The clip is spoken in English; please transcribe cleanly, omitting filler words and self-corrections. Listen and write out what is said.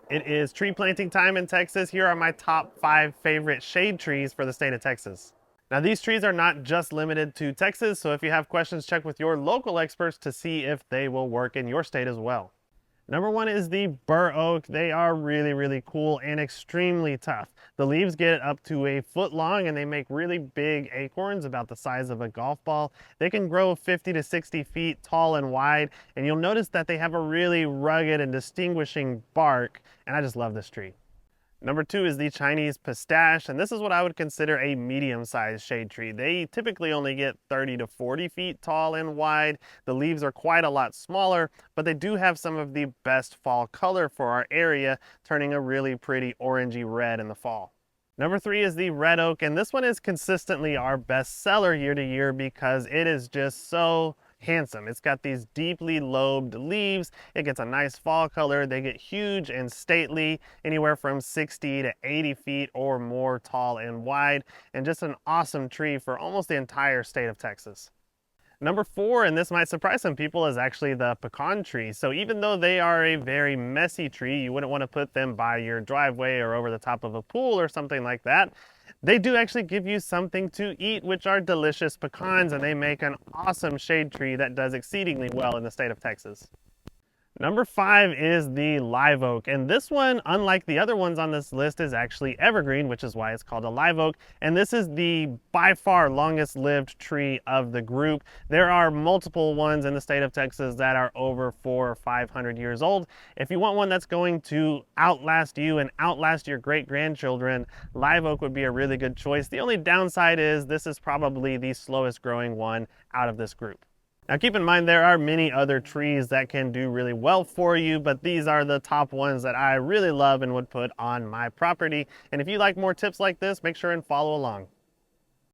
It is tree planting time in Texas. Here are my top 5 favorite shade trees for the state of Texas. Now, these trees are not just limited to Texas, so if you have questions, check with your local experts to see if they will work in your state as well. Number 1 is the Burr Oak. They are really cool and extremely tough. The leaves get up to a foot long and they make really big acorns about the size of a golf ball. They can grow 50 to 60 feet tall and wide, and you'll notice that they have a really rugged and distinguishing bark, and I just love this tree. Number 2 is the Chinese pistache, and this is what I would consider a medium-sized shade tree. They typically only get 30 to 40 feet tall and wide. The leaves are quite a lot smaller, but they do have some of the best fall color for our area, turning a really pretty orangey red in the fall. Number 3 is the red oak, and this one is consistently our best seller year to year because it is just so handsome. It's got these deeply lobed leaves. It gets a nice fall color. They get huge and stately, anywhere from 60 to 80 feet or more tall and wide, and just an awesome tree for almost the entire state of Texas. Number 4, and this might surprise some people, is actually the pecan tree. So even though they are a very messy tree, you wouldn't want to put them by your driveway or over the top of a pool or something like that. They do actually give you something to eat, which are delicious pecans, and they make an awesome shade tree that does exceedingly well in the state of Texas. Number 5 is the live oak, and this one, unlike the other ones on this list, is actually evergreen, which is why it's called a live oak, and this is the by far longest lived tree of the group. There are multiple ones in the state of Texas that are over 400 or 500 years old. If you want one that's going to outlast you and outlast your great-grandchildren, live oak would be a really good choice. The only downside is this is probably the slowest growing one out of this group. Now keep in mind there are many other trees that can do really well for you, but these are the top ones that I really love and would put on my property. And if you like more tips like this, make sure and follow along.